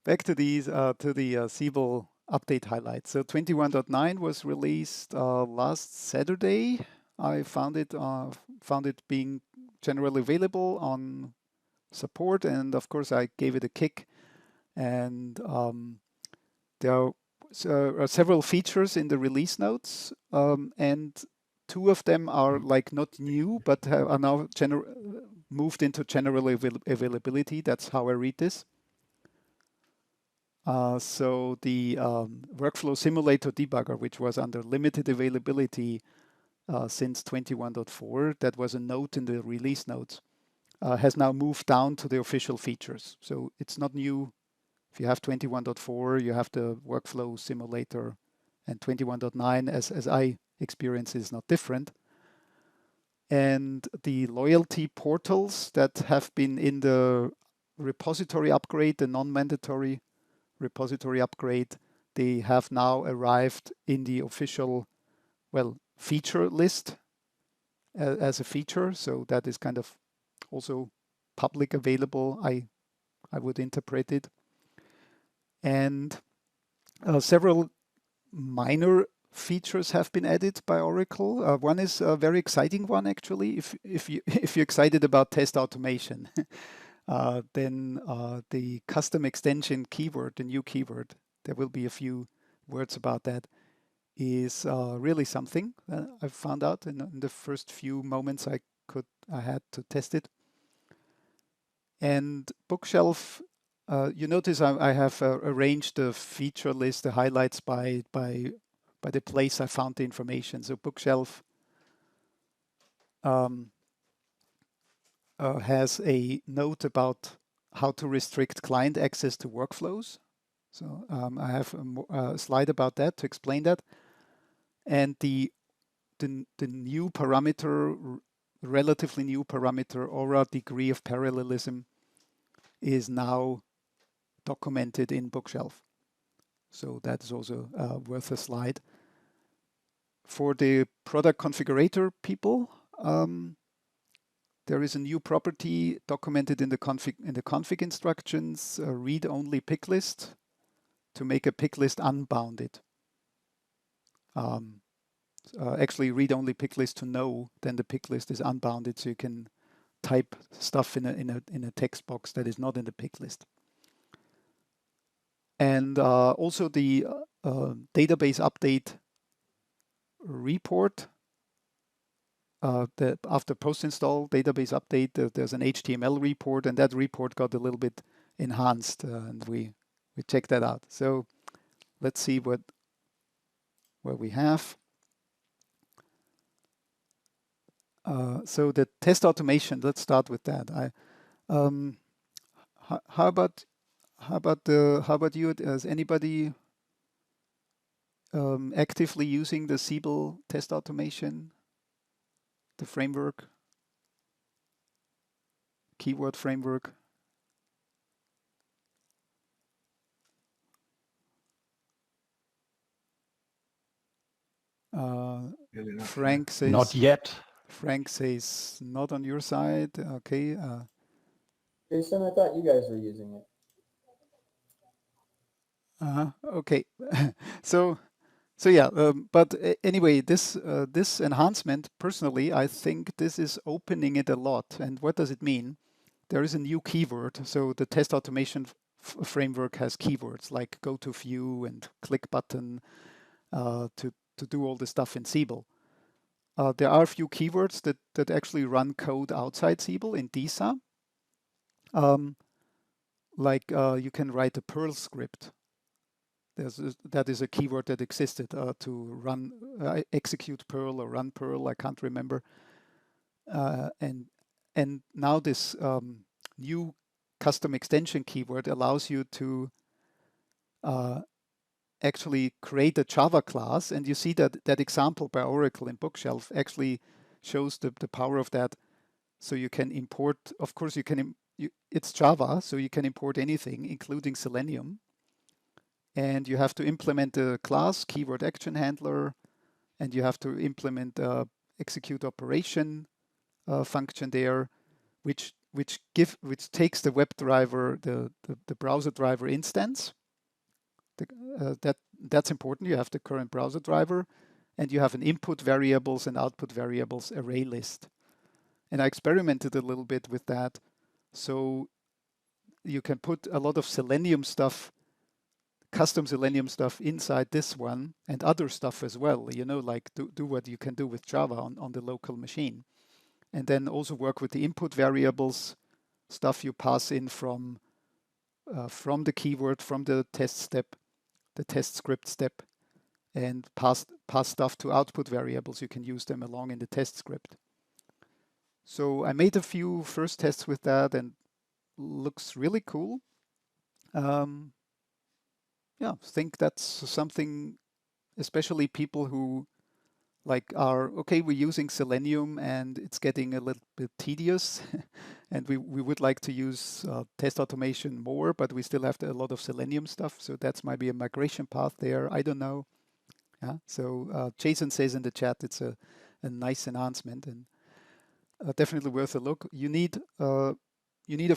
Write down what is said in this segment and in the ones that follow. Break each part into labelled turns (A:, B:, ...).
A: back to these to the Siebel update highlights. So 21.9 was released last Saturday. I found it being generally available on support, and of course I gave it a kick. And there are several features in the release notes, and two of them are like not new, but are now moved into general availability. That's how I read this. So the workflow simulator debugger, which was under limited availability since 21.4, that was a note in the release notes, has now moved down to the official features. So it's not new. If you have 21.4, you have the workflow simulator, and 21.9, as I experience, is not different. And the loyalty portals that have been in the repository upgrade, the non-mandatory repository upgrade, they have now arrived in the official, well, feature list as a feature. So that is kind of also public available, I would interpret it. And several minor features have been added by Oracle. One is a very exciting one, actually. If you're excited about test automation, then the custom extension keyword, the new keyword, there will be a few words about that, is really something. I found out in the first few moments I had to test it. And Bookshelf, you notice I have arranged the feature list, the highlights by the place I found the information. So Bookshelf has a note about how to restrict client access to workflows. So I have a slide about that to explain that. And the new parameter, relatively new parameter, Aura degree of parallelism, is now documented in Bookshelf. So that is also worth a slide. For the product configurator people, there is a new property documented in the config instructions, read-only pick list, to make a pick list unbounded. Actually, read-only pick list to know, then the pick list is unbounded, so you can type stuff in a text box that is not in the pick list. And also the database update report. After post-install database update, there's an HTML report, and that report got a little bit enhanced, and we checked that out. So let's see what we have. So the test automation. Let's start with that. How about you? Is anybody actively using the Siebel test automation, the framework, keyword framework? Frank says
B: not yet.
A: Frank says not on your side. Okay.
C: Jason, I thought you guys were using it.
A: Okay. So yeah. But anyway, this enhancement, personally, I think this is opening it a lot. And what does it mean? There is a new keyword. So the test automation framework has keywords like go to view and click button to do all the stuff in Siebel. There are a few keywords that actually run code outside Siebel in DISA. Like you can write a Perl script. That is a keyword that existed to run, execute Perl or run Perl. I can't remember. And now this new custom extension keyword allows you to actually create a Java class, and you see that example by Oracle in Bookshelf actually shows the power of that. So you can import, of course, it's Java, so you can import anything, including Selenium. And you have to implement a class, keyword action handler, and you have to implement execute operation function there, which which takes the WebDriver, the browser driver instance. That's important. You have the current browser driver, and you have an input variables and output variables array list. And I experimented a little bit with that. So you can put a lot of Selenium stuff, custom Selenium stuff inside this one, and other stuff as well, like do what you can do with Java on the local machine. And then also work with the input variables, stuff you pass in from the keyword, from the test step, the test script step, and pass stuff to output variables. You can use them along in the test script. So I made a few first tests with that, and looks really cool. Yeah, think that's something, especially people who are okay, we're using Selenium and it's getting a little bit tedious and we would like to use test automation more, but we still have a lot of Selenium stuff. So that's might be a migration path there. I don't know. Yeah. So Jason says in the chat it's a nice enhancement and definitely worth a look. You need of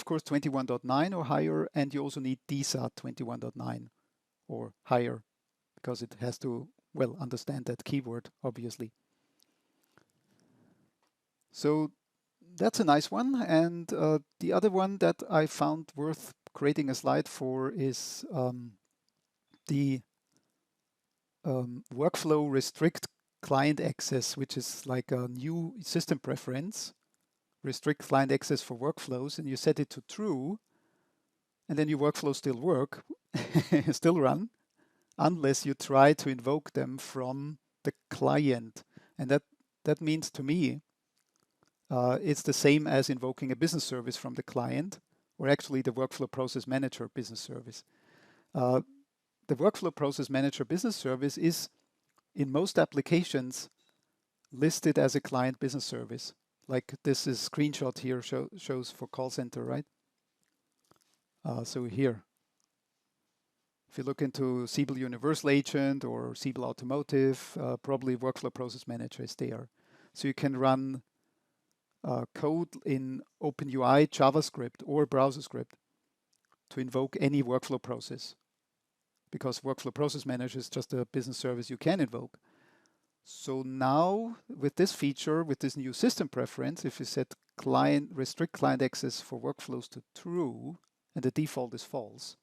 A: course 21.9 or higher, and you also need DSAT 21.9 or higher, because it has to, well, understand that keyword, obviously. So that's a nice one. And the other one that I found worth creating a slide for is the workflow restrict client access, which is like a new system preference. Restrict client access for workflows, and you set it to true, and then your workflows still work, still run, unless you try to invoke them from the client. And that means to me, it's the same as invoking a business service from the client, or actually the workflow process manager business service. The workflow process manager business service is, in most applications, listed as a client business service. Like this is screenshot here shows for call center, right? So here, if you look into Siebel Universal Agent or Siebel Automotive, probably Workflow Process Manager is there. So you can run code in OpenUI, JavaScript, or browser script to invoke any workflow process, because Workflow Process Manager is just a business service you can invoke. So now with this feature, with this new system preference, if you set restrict client access for workflows to true, and the default is false,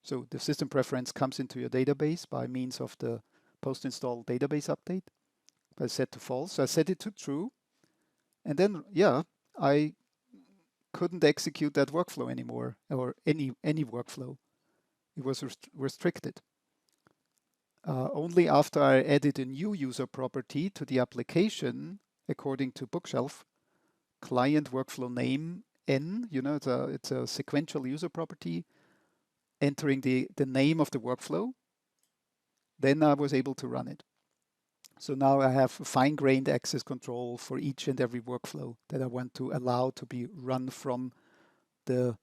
A: so the system preference comes into your database by means of the post-install database update. I set to false, so I set it to true, and then I couldn't execute that workflow anymore, or any workflow. It was restricted. Only after I added a new user property to the application, according to Bookshelf, client workflow name n, it's a sequential user property, entering the name of the workflow, then I was able to run it. So now I have fine-grained access control for each and every workflow that I want to allow to be run from the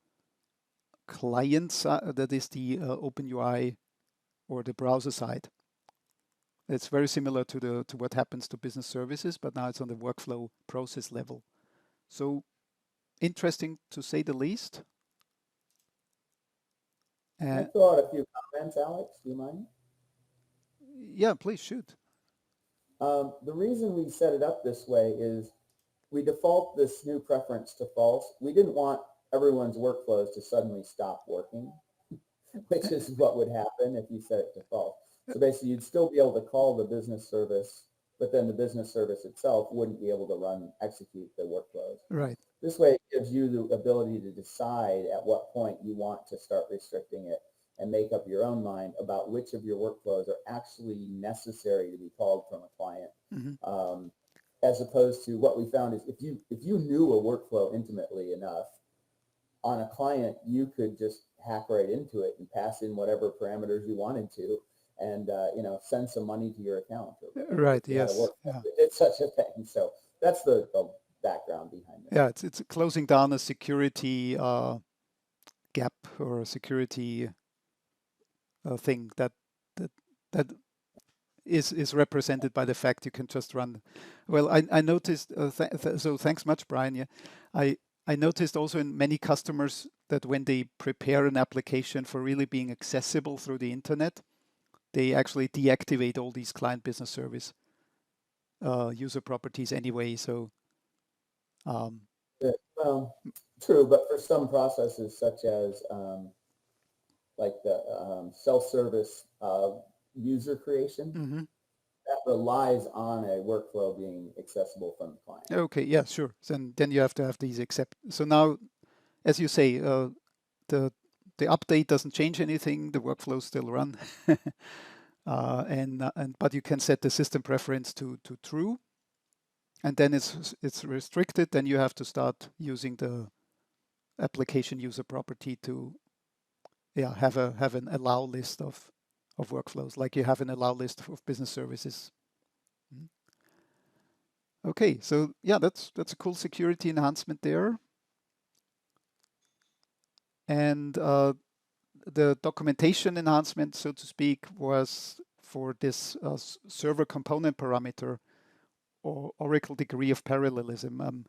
A: client side, that is the OpenUI or the browser side. It's very similar to what happens to business services, but now it's on the workflow process level. So interesting to say the least.
C: Can I throw out a few comments, Alex? Do you mind?
A: Yeah, please shoot.
C: The reason we set it up this way is we default this new preference to false. We didn't want everyone's workflows to suddenly stop working, which is what would happen if you set it to false. So basically, you'd still be able to call the business service, but then the business service itself wouldn't be able to execute the workflows.
A: Right.
C: This way, it gives you the ability to decide at what point you want to start restricting it and make up your own mind about which of your workflows are actually necessary to be called from a client. Mm-hmm. As opposed to what we found is if you knew a workflow intimately enough, on a client, you could just hack right into it and pass in whatever parameters you wanted to, and send some money to your account.
A: Right. Yes.
C: Yeah. It's such a thing. So that's the background behind it.
A: Yeah, it's closing down a security gap or a security thing that is represented by the fact you can just run. Well, I noticed. So thanks much, Brian. Yeah, I noticed also in many customers that when they prepare an application for really being accessible through the internet, they actually deactivate all these client business service user properties anyway. So um,
C: Yeah, well, true, but for some processes such as like the self-service user creation,
A: mhm.
C: that relies on a workflow being accessible from the client.
A: Okay, yeah, sure. Then you have to have these accept. So now, as you say, the the update doesn't change anything. The workflows still run, and but you can set the system preference to true, and then it's restricted. Then you have to start using the application user property to have an allow list of workflows, like you have an allow list of business services. Mhm. Okay, so yeah, that's a cool security enhancement there, and the documentation enhancement, so to speak, was for this server component parameter or Oracle degree of parallelism.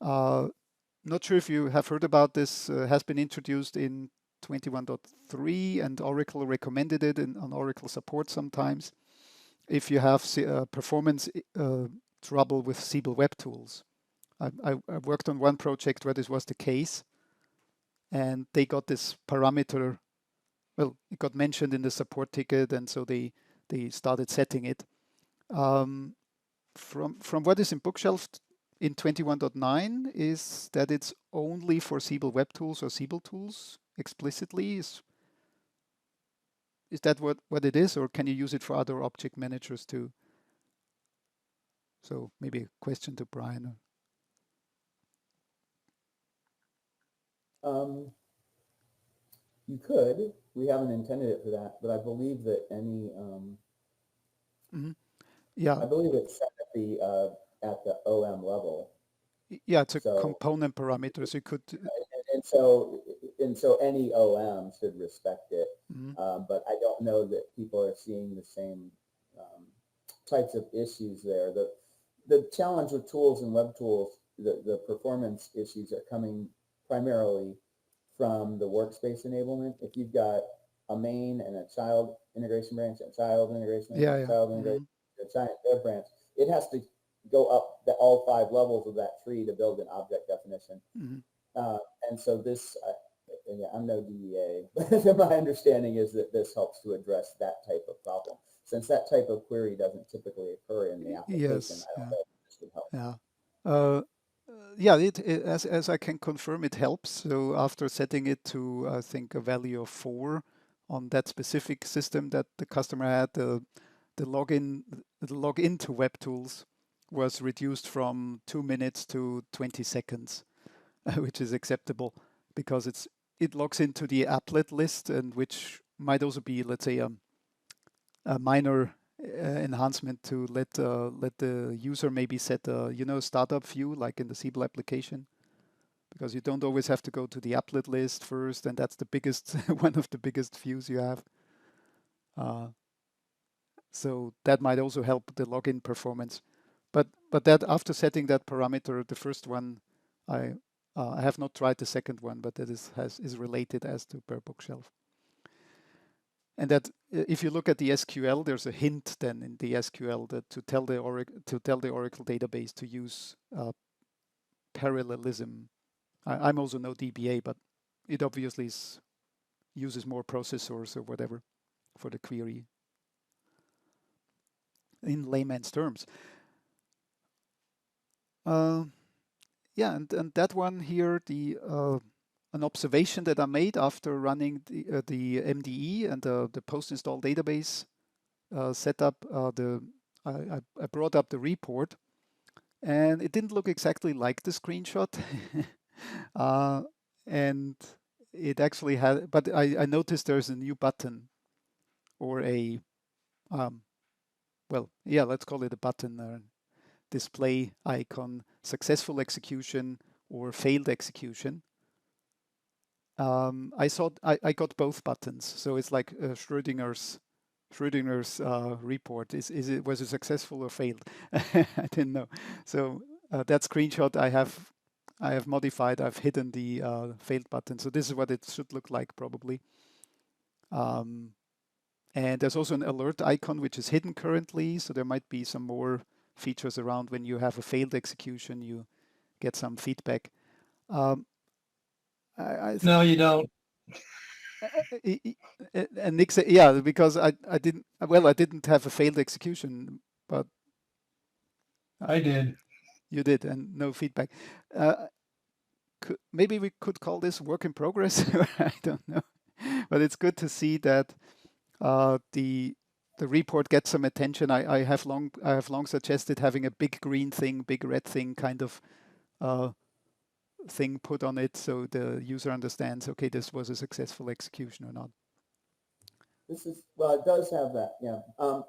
A: Uh, Not sure if you have heard about this. Has been introduced in 21.3, and Oracle recommended it on Oracle support sometimes. If you have performance trouble with Siebel Web Tools, I worked on one project where this was the case, and they got this parameter. Well, it got mentioned in the support ticket, and so they started setting it. Um, from what is in Bookshelf in 21.9 is that it's only for Siebel Web Tools or Siebel tools explicitly. Is that what it is, or can you use it for other object managers too? So maybe a question to Brian.
C: Um, you could. We haven't intended it for that, but I believe that any
A: Mm-hmm. Yeah,
C: I believe it's set at the OM level.
A: yeah, it's a
C: So
A: component parameter, so you could.
C: and so and so any OM should respect it.
A: Mhm.
C: But I don't know that people are seeing the same um, types of issues there. The challenge with tools and web tools, the performance issues are coming primarily from the workspace enablement. If you've got a main and a child integration branch, a child integration branch,
A: Yeah,
C: a
A: yeah.
C: child integration,
A: Mhm.
C: a giant dev branch, it has to go up all 5 levels of that tree to build an object definition.
A: Mhm.
C: Uh, and so this, yeah, I'm no DBA, but my understanding is that this helps to address that type of problem. Since that type of query doesn't typically occur in the application,
A: Yes,
C: I don't
A: yeah,
C: know if this would help.
A: yeah. Uh, yeah, as I can confirm, it helps. So after setting it to, I think, a value of 4 on that specific system that the customer had, the login to web tools was reduced from 2 minutes to 20 seconds, which is acceptable because it logs into the applet list, and which might also be, let's say, a minor enhancement to let the user maybe set a startup view like in the Siebel application, because you don't always have to go to the applet list first, and that's the biggest one of the biggest views you have. Uh, so that might also help the login performance. But that after setting that parameter, the first one, I I have not tried the second one, but that is related as to per bookshelf. And that if you look at the SQL, there's a hint then in the SQL that to tell the Oracle database to use parallelism. I'm also no DBA, but it obviously uses more processors or whatever for the query in layman's terms. Uh, yeah, and that one here, the an observation that I made after running the MDE and the post install database setup. I brought up the report, and it didn't look exactly like the screenshot. uh, and it actually had, but I noticed there's a new button or a, um, well, yeah, let's call it a button, display icon, successful execution or failed execution. I saw I got both buttons, so it's like Schrodinger's report. Is it was it successful or failed? I didn't know. So that screenshot I have I have modified, I've hidden the failed button. So this is what it should look like probably. And there's also an alert icon, which is hidden currently. So there might be some more features around when you have a failed execution, you get some feedback. Um,
B: No, you don't.
A: and Nick said, yeah, because I didn't, well, I didn't have a failed execution, but
B: I did.
A: you did, and no feedback. Maybe we could call this work in progress. I don't know, but it's good to see that the report gets some attention. I have long suggested having a big green thing, big red thing kind of thing put on it, so the user understands, okay, this was a successful execution or not.
C: This is, well, it does have that, yeah.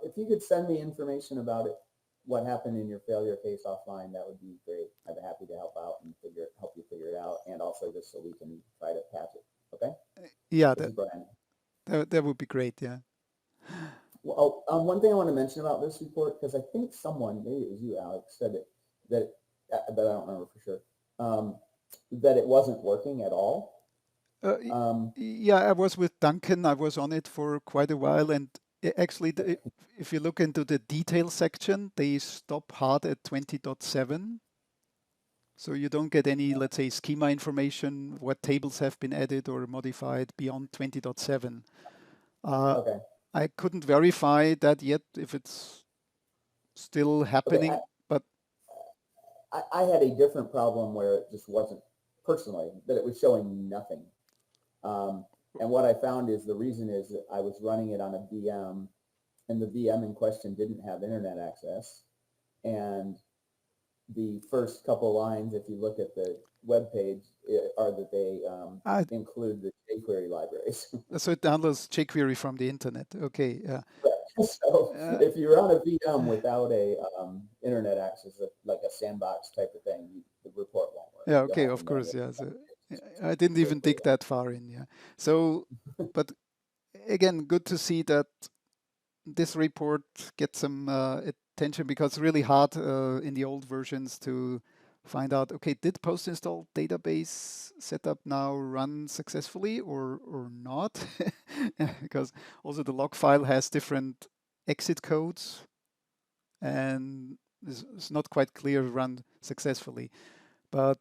C: If you could send me information about it, what happened in your failure case offline, that would be great. I'd be happy to help out and help you figure it out, and also just so we can try to patch it. Okay?
A: Yeah,
C: this is Brian.
A: That would be great. Yeah.
C: Well, one thing I want to mention about this report, because I think someone, maybe it was you, Alex, said it, that, but I don't remember for sure, that it wasn't working at all.
A: Yeah, I was with Duncan. I was on it for quite a while, and actually, if you look into the detail section, they stop hard at 20.7. So you don't get any, let's say, schema information, what tables have been added or modified beyond 20.7.
C: Okay.
A: I couldn't verify that yet if it's still happening,
C: okay,
A: but
C: I had a different problem where it just wasn't, personally, that it was showing nothing. And what I found is the reason is that I was running it on a VM, and the VM in question didn't have internet access. And the first couple lines, if you look at the web page, are that they include the jQuery libraries.
A: So it downloads jQuery from the internet. Okay, yeah.
C: So if you're on a VM without a internet access, like a sandbox type of thing, the report won't work.
A: Yeah, okay, of course, yeah. So I didn't even dig that far in, yeah. So, but again, good to see that this report gets some attention, because it's really hard in the old versions to find out, okay, did post-install database setup now run successfully or not? Because also the log file has different exit codes, and it's not quite clear run successfully. But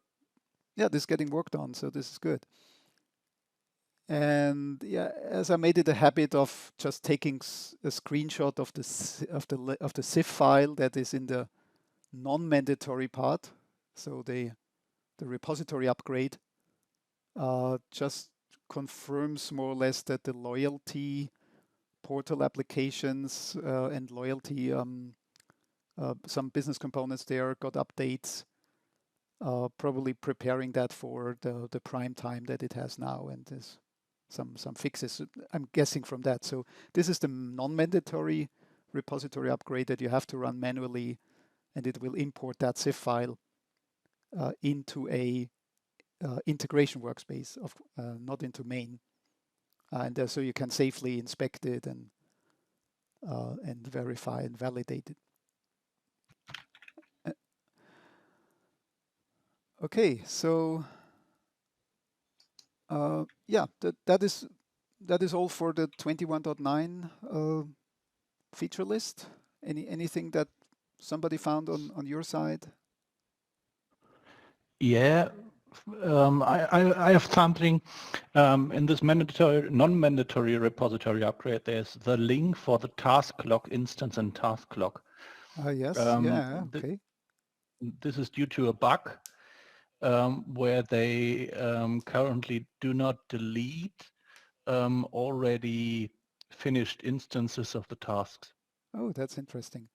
A: yeah, this is getting worked on, so this is good. And yeah, as I made it a habit of just taking a screenshot of the SIF file that is in the non-mandatory part, so the repository upgrade just confirms more or less that the loyalty portal applications and loyalty some business components there got updates, probably preparing that for the prime time that it has now, and there's some fixes, I'm guessing, from that. So this is the non-mandatory repository upgrade that you have to run manually, and it will import that SIF file into a integration workspace, of not into main, and so you can safely inspect it and verify and validate it. Okay, so yeah, that is all for the 21.9 feature list. Anything that somebody found on your side?
B: Yeah, I have something in this mandatory, non-mandatory repository upgrade. There's the link for the task log instance and task log.
A: Yes, yeah, okay.
B: This is due to a bug where they currently do not delete already finished instances of the tasks.
A: Oh, that's interesting.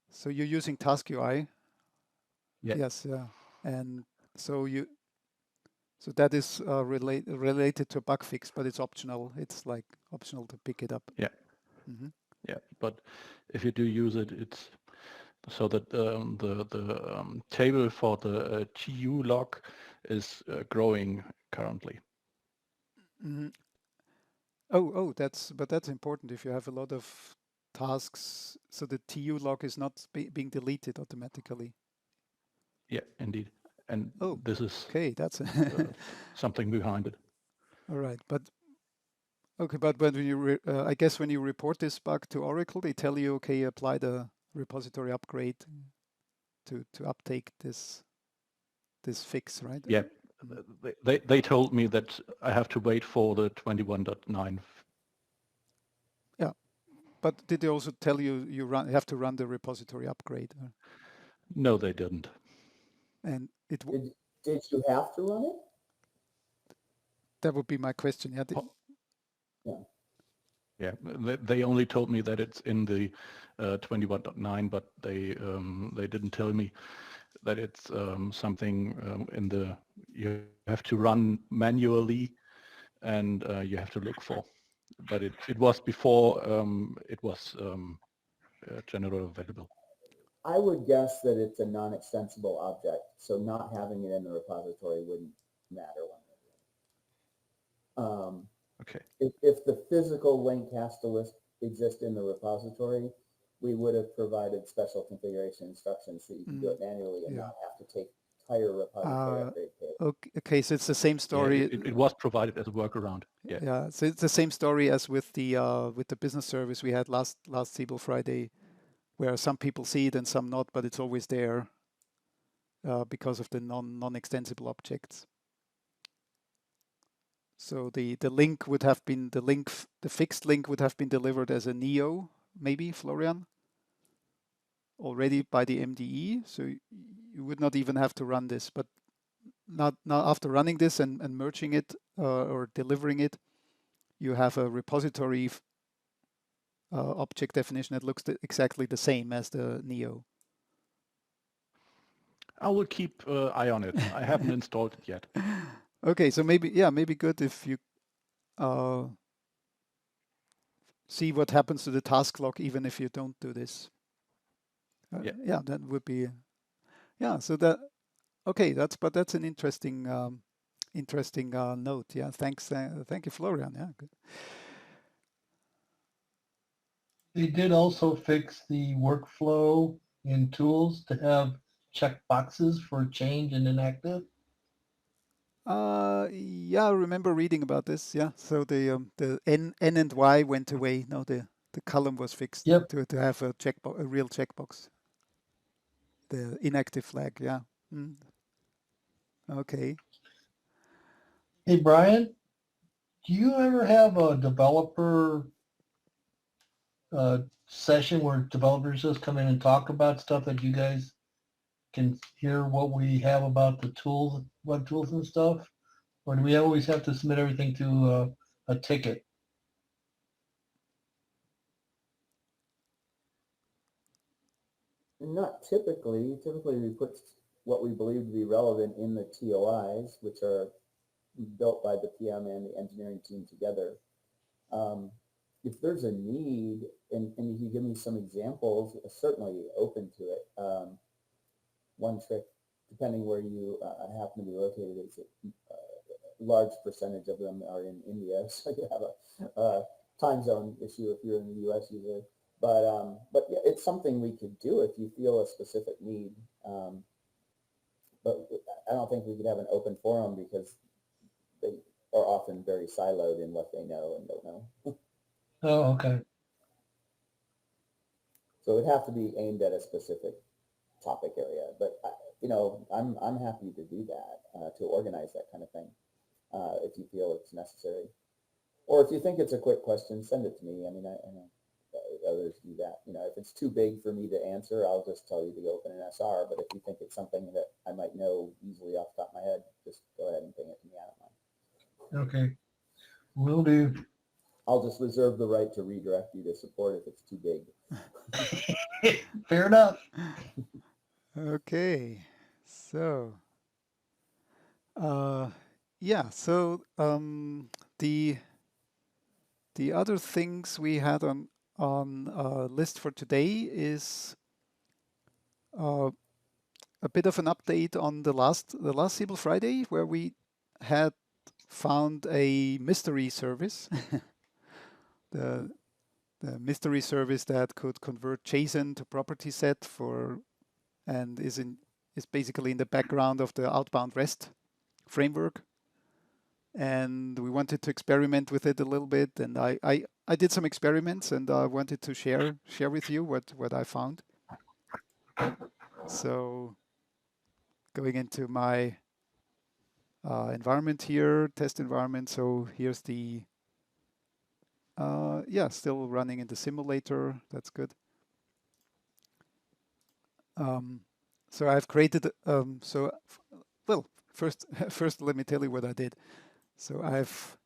A: So you're using Task UI?
B: Yeah.
A: Yes, yeah. And so that is related to a bug fix, but it's optional. It's like optional to pick it up.
B: Yeah.
A: Mm-hmm.
B: Yeah, but if you do use it, it's so that the table for the TU log is growing currently.
A: Mm-hmm. Oh, that's important. If you have a lot of tasks, so the TU log is not being deleted automatically.
B: Yeah, indeed. and
A: Oh,
B: this is
A: okay, that's
B: something behind it.
A: all right. But okay, but when you I guess when you report this bug to Oracle, they tell you, okay, apply the repository upgrade to uptake this fix, right?
B: Yeah, they told me that I have to wait for the 21.9.
A: Yeah, but did they also tell you you have to run the repository upgrade?
B: No, they didn't.
A: And
C: Did you have to run it?
A: that would be my question. Yeah.
C: Yeah.
B: Yeah, they only told me that it's in the 21.9, but they didn't tell me that it's something in the you have to run manually and you have to look for. But it was before it was generally available.
C: I would guess that it's a non-extensible object, so not having it in the repository wouldn't matter one way or the other.
B: Okay.
C: If the physical link has to exist in the repository, we would have provided special configuration instructions so you can do it manually and not have to take entire repository upgrade page.
A: Okay, so it's the same story.
B: Yeah, it was provided as a workaround. Yeah.
A: Yeah, so it's the same story as with the business service we had last Siebel Friday, where some people see it and some not, but it's always there because of the non-extensible objects. So the link would have been the fixed link would have been delivered as a neo, maybe Florian, already by the MDE. So you would not even have to run this, but not now after running this and merging it or delivering it, you have a repository object definition that looks exactly the same as the neo.
B: I will keep eye on it. I haven't installed it yet.
A: Okay, so maybe good if you see what happens to the task log even if you don't do this. Yeah, that would be. Yeah, so that okay. That's an interesting note. Yeah, thanks. Thank you, Florian. Yeah, good.
D: They did also fix the workflow in tools to have check boxes for change and inactive.
A: Yeah, I remember reading about this. Yeah, so the N and Y went away. No, the column was fixed to have a a real checkbox. The inactive flag. Yeah. Mm. Okay.
D: Hey, Brian, do you ever have a developer session where developers just come in and talk about stuff that you guys can hear what we have about the tools, web tools and stuff? Or do we always have to submit everything to a ticket?
C: Not typically. Typically, we put what we believe to be relevant in the TOIs, which are built by the PM and the engineering team together. If there's a need, and if you give me some examples, certainly open to it. One trick, depending where you happen to be located, is a large percentage of them are in India, so you have a time zone issue if you're in the U.S. usually. But yeah, it's something we could do if you feel a specific need. But I don't think we could have an open forum because they are often very siloed in what they know and don't know.
D: Oh, okay.
C: So it'd have to be aimed at a specific topic area. But I'm happy to do that, to organize that kind of thing, if you feel it's necessary. Or if you think it's a quick question, send it to me. I mean, I know others do that. If it's too big for me to answer, I'll just tell you to go open an SR. But if you think it's something that I might know easily off the top of my head, just go ahead and ping it to me. I don't mind.
D: Okay. Will do.
C: I'll just reserve the right to redirect you to support if it's too big.
D: Fair enough.
A: Okay. So, yeah. So the other things we had on list for today is a bit of an update on the last Siebel Friday, where we had found a mystery service. the mystery service that could convert JSON to property set and is is basically in the background of the Outbound REST framework. And we wanted to experiment with it a little bit. And I did some experiments, and I wanted to share with you what I found. So going into my environment here, test environment. So here's the, yeah, still running in the simulator. That's good. So I've created, well, first let me tell you what I did. So I've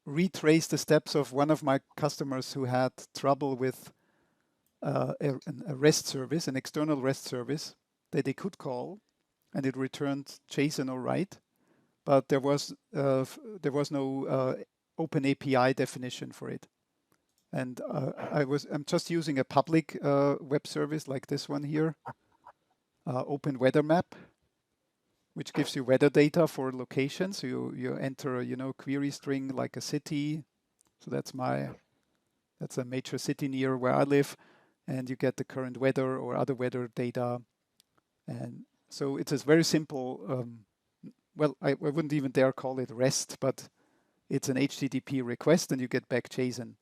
A: retraced the steps of one of my customers who had trouble with a REST service, an external REST service that they could call, and it returned JSON all right, but there was no open API definition for it. And I'm just using a public web service like this one here, Open Weather Map, which gives you weather data for locations. So you enter a query string like a city. So that's a major city near where I live, and you get the current weather or other weather data. And so it's a very simple. Well, I wouldn't even dare call it REST, but it's an HTTP request, and you get back JSON.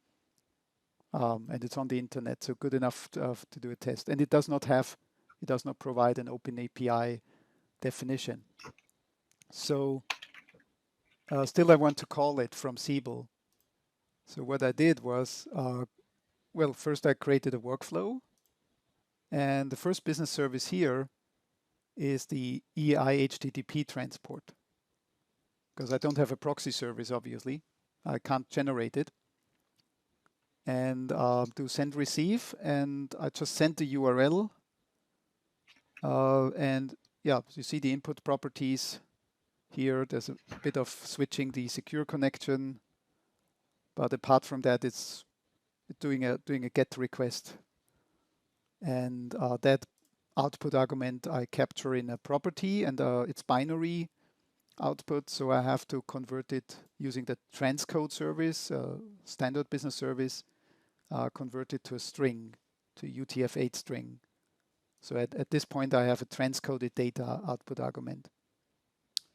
A: And it's on the internet, so good enough to do a test. And it does not provide an open API definition. So still I want to call it from Siebel. So what I did was, well, first I created a workflow. And the first business service here is the EI HTTP transport. Because I don't have a proxy service, obviously. I can't generate it. And do send receive, and I just sent the URL. And yeah, you see the input properties here. There's a bit of switching the secure connection, but apart from that, it's doing a GET request. And that output argument I capture in a property, and it's binary output, so I have to convert it using the transcode service, standard business service, convert it to a string, to UTF-8 string. So at this point, I have a transcoded data output argument.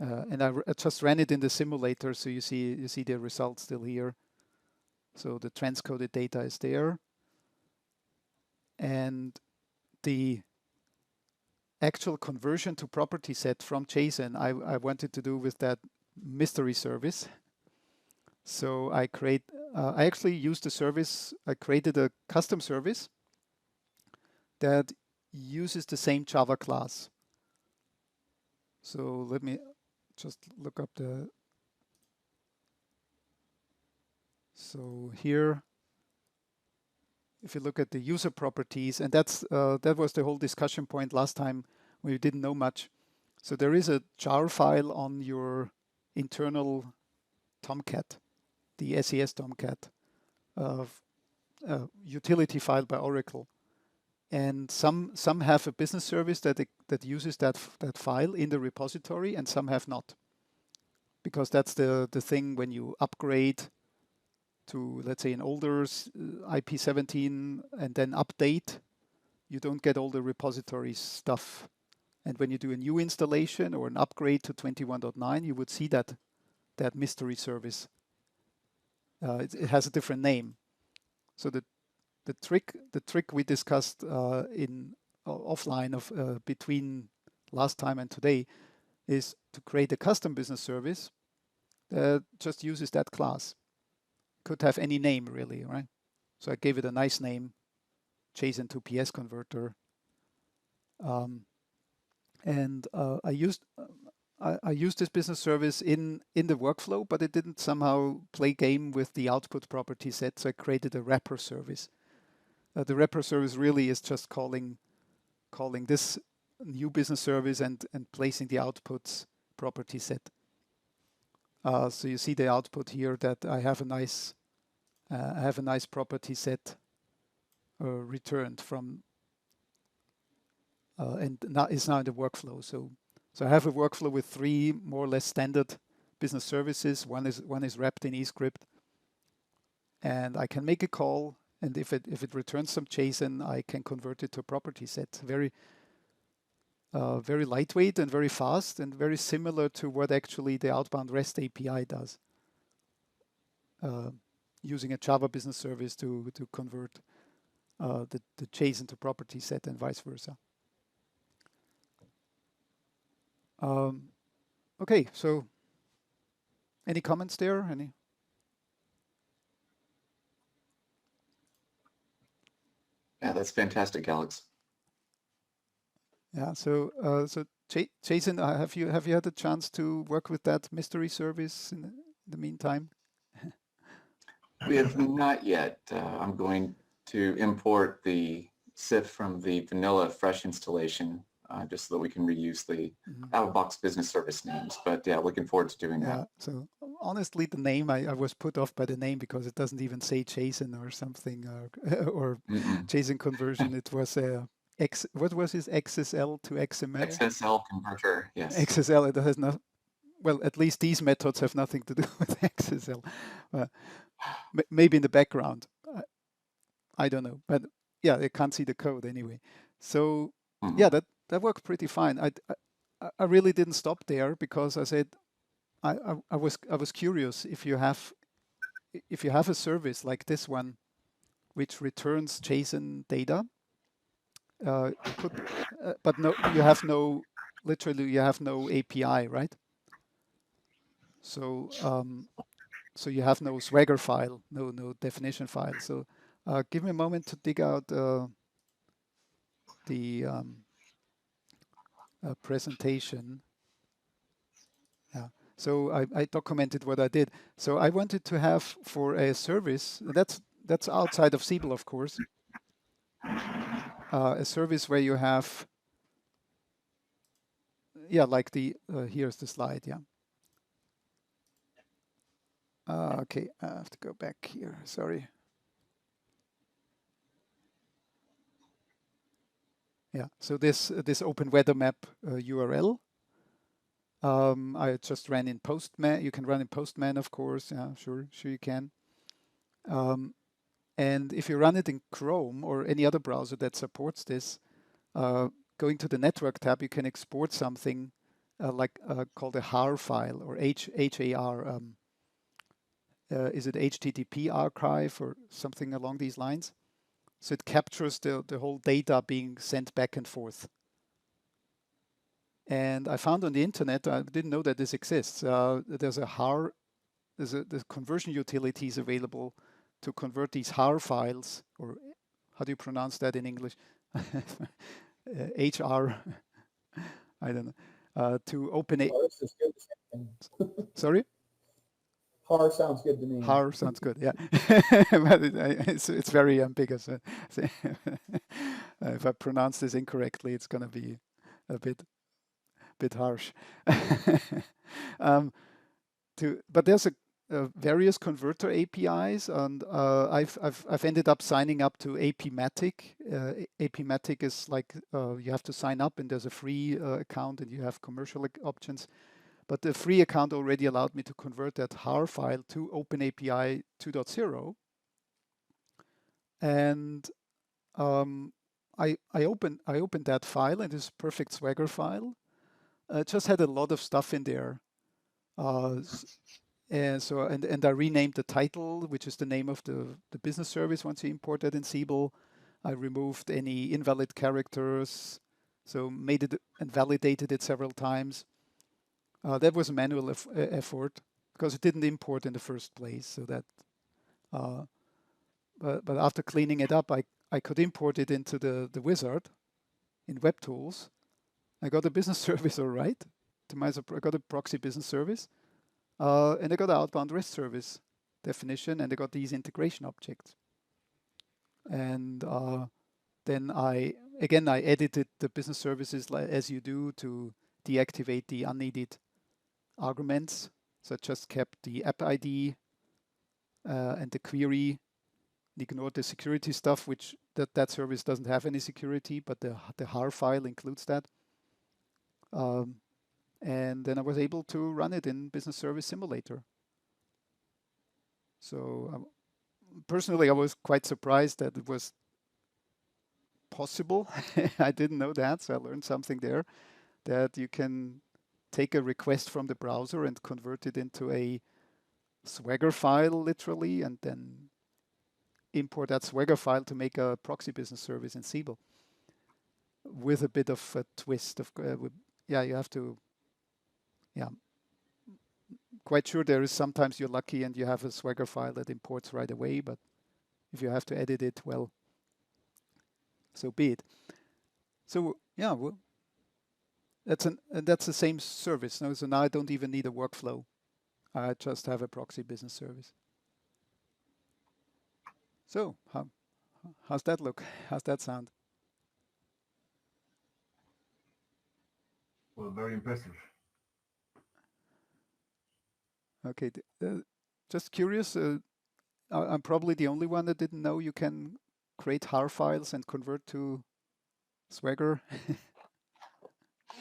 A: And I just ran it in the simulator, so you see the results still here. So the transcoded data is there. And the actual conversion to property set from JSON, I wanted to do with that mystery service. So I actually used a service. I created a custom service that uses the same Java class. So let me just look up the. So here, if you look at the user properties, and that was the whole discussion point last time when you didn't know much. So there is a jar file on your internal Tomcat, the SES Tomcat, utility file by Oracle, and some have a business service that uses that file in the repository, and some have not, because that's the thing when you upgrade to, let's say, an older IP17 and then update, you don't get all the repository stuff. And when you do a new installation or an upgrade to 21.9, you would see that mystery service. It has a different name. So the trick we discussed in offline of between last time and today is to create a custom business service that just uses that class. Could have any name really, right? So I gave it a nice name, JSON to PS converter, and I used this business service in the workflow, but it didn't somehow play game with the output property set. So I created a wrapper service. The wrapper service really is just calling this new business service and placing the outputs property set. So you see the output here that I have a nice property set returned from and now is now in the workflow. So I have a workflow with 3 more or less standard business services. One is wrapped in eScript, and I can make a call And if it returns some JSON, I can convert it to a property set. Very lightweight and very fast, and very similar to what actually the Outbound REST API does, using a Java Business Service to convert the JSON to property set and vice versa. Okay, so any comments there? Any?
E: Yeah, that's fantastic, Alex.
A: Yeah. So Jason, have you had a chance to work with that mystery service in the meantime?
E: We have not yet. I'm going to import the SIF from the vanilla fresh installation just so that we can reuse the out-of-box business service names. But yeah, looking forward to doing that.
A: So honestly, the name, I was put off by the name because it doesn't even say JSON or something or JSON conversion. It was what was his XSL to XML?
E: XSL converter, yes.
A: XSL, it has no, well, at least these methods have nothing to do with XSL. Maybe in the background. I don't know. But yeah, I can't see the code anyway. So yeah, that worked pretty fine. I really didn't stop there because I said I was curious if you have a service like this one which returns JSON data, but no, you have no API, right? So so you have no Swagger file, no definition file. So give me a moment to dig out the presentation. Yeah. So I documented what I did. So I wanted to have for a service that's outside of Siebel, of course, a service where you have, like the here's the slide, yeah. Okay, I have to go back here. Sorry. Yeah. So this Open Weather Map URL. I just ran in Postman. You can run in Postman, of course. Yeah, sure you can. And if you run it in Chrome or any other browser that supports this, going to the Network tab, you can export something called a HAR file or HAR. Is it HTTP archive or something along these lines? So it captures the whole data being sent back and forth. And I found on the internet, I didn't know that this exists. There's a HAR, there's conversion utilities available to convert these HAR files, or how do you pronounce that in English? HR, I don't know, to open it. Sorry?
C: HAR sounds good to me.
A: HAR sounds good, yeah. But it's very ambiguous. If I pronounce this incorrectly, it's going to be a bit harsh. But there's various converter APIs, and I've ended up signing up to APmatic. APmatic is like you have to sign up, and there's a free account, and you have commercial options. But the free account already allowed me to convert that HAR file to OpenAPI 2.0. And I opened that file, and this perfect Swagger file. It just had a lot of stuff in there. And so I renamed the title, which is the name of the business service once you import that in Siebel. I removed any invalid characters, so made it and validated it several times. That was a manual effort because it didn't import in the first place. So that, but after cleaning it up, I could import it into the wizard in WebTools. I got a business service all right. I got a proxy business service, and I got an outbound REST service definition, and I got these integration objects. And then I edited the business services as you do to deactivate the unneeded arguments. So I just kept the app ID and the query, ignored the security stuff, which that service doesn't have any security, but the HAR file includes that. And then I was able to run it in Business Service Simulator. So personally, I was quite surprised that it was possible. I didn't know that, so I learned something there, that you can take a request from the browser and convert it into a Swagger file, literally, and then import that Swagger file to make a proxy business service in Siebel with a bit of a twist. Yeah, you have to, yeah, quite sure there is sometimes you're lucky and you have a Swagger file that imports right away, but if you have to edit it, well, so be it. So yeah, well, that's the same service. No? So now I don't even need a workflow. I just have a proxy business service. So how's that look? How's that sound?
F: Well, very impressive.
A: Okay, just curious. I'm probably the only one that didn't know you can create HAR files and convert to Swagger.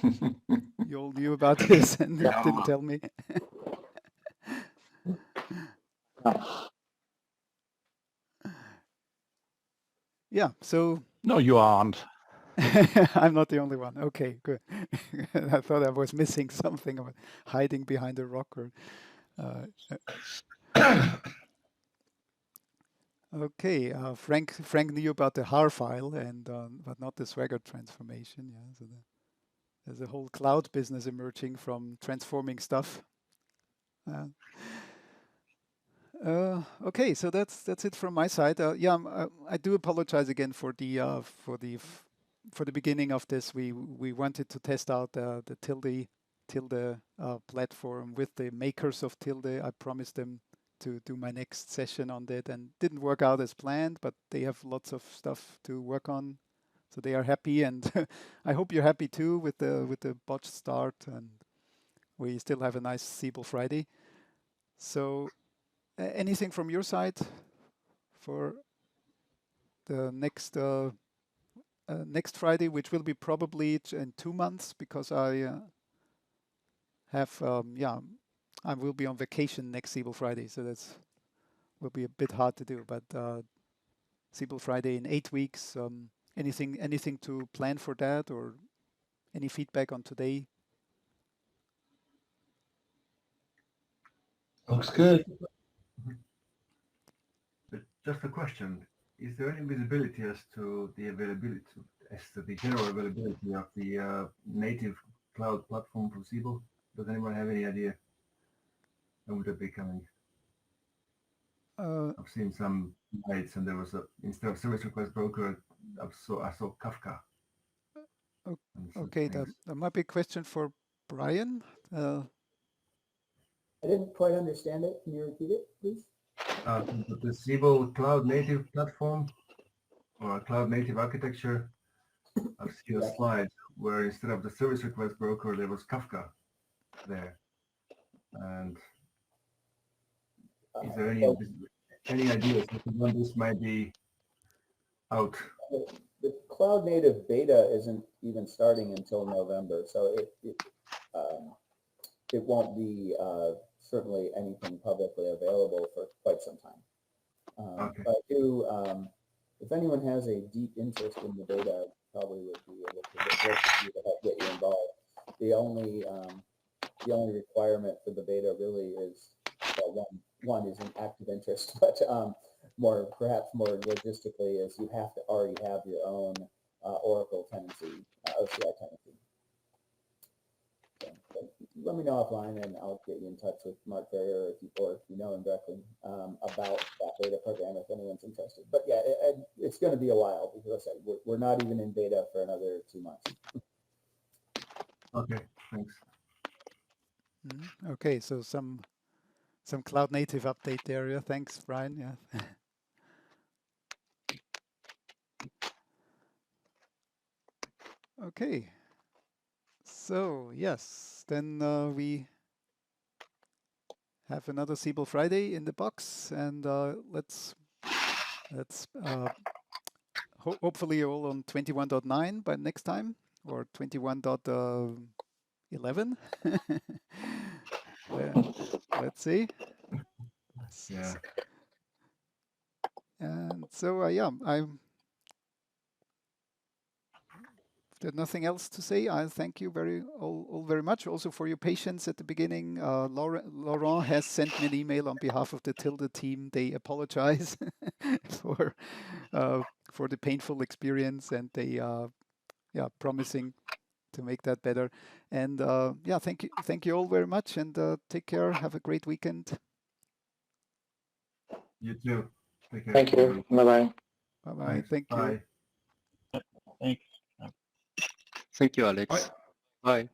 A: You all knew about this and didn't tell me. Yeah, so
B: No, you aren't.
A: I'm not the only one. Okay, good. I thought I was missing something, or hiding behind a rock. Or, okay, Frank knew about the HAR file, and but not the Swagger transformation. Yeah, so there's a whole cloud business emerging from transforming stuff. Okay, so that's it from my side. Yeah, I do apologize again for the beginning of this. We wanted to test out the Tilde platform with the makers of Tilde. I promised them to do my next session on that, and didn't work out as planned. But they have lots of stuff to work on, so they are happy, and I hope you're happy too with the botched start, and we still have a nice Siebel Friday. So. Anything from your side for the next Friday, which will be probably in 2 months, because I have I will be on vacation next Siebel Friday, so that's will be a bit hard to do. But Siebel Friday in 8 weeks. Anything to plan for that, or any feedback on today?
D: Looks good.
F: But just a question: is there any visibility as to the general availability of the native cloud platform for Siebel? Does anyone have any idea when would it be coming? I've seen some nights, and there was instead of service request broker, I saw Kafka.
A: Okay, that might be a question for Brian.
C: I didn't quite understand it. Can you repeat it, please?
F: The Siebel cloud native platform or cloud native architecture. I've seen a slide where instead of the service request broker, there was Kafka there. And is there any ideas when this might be out?
C: The cloud native beta isn't even starting until November, so it won't be certainly anything publicly available for quite some time.
F: Okay.
C: But I do, if anyone has a deep interest in the beta, probably would be able to work with you to help get you involved. The only requirement for the beta really is, well, one is an active interest, but perhaps more logistically is you have to already have your own Oracle tenancy, OCI tenancy. So let me know offline, and I'll get you in touch with Mark Ferrier, or if you know him directly, about that beta program if anyone's interested. But yeah, it's going to be a while, because I said we're not even in beta for another 2 months.
F: Okay, thanks.
A: Okay, so some cloud native update there. Yeah, thanks, Brian. Yeah. Okay. So yes, then we have another Siebel Friday in the box, and let's hopefully all on 21.9 by next time, or 21.11. Let's see.
F: Yeah.
A: So yeah, there's nothing else to say. I thank you all very much also for your patience at the beginning. Laurent has sent me an email on behalf of the Tilde team. They apologize for the painful experience, and they promising to make that better. And yeah, thank you all very much, and take care. Have a great weekend.
F: You too. Take care.
G: Thank you. Bye-bye.
A: Bye-bye.
F: Thanks.
A: Thank you.
F: Bye.
H: Thanks.
I: Thank you, Alex. Bye.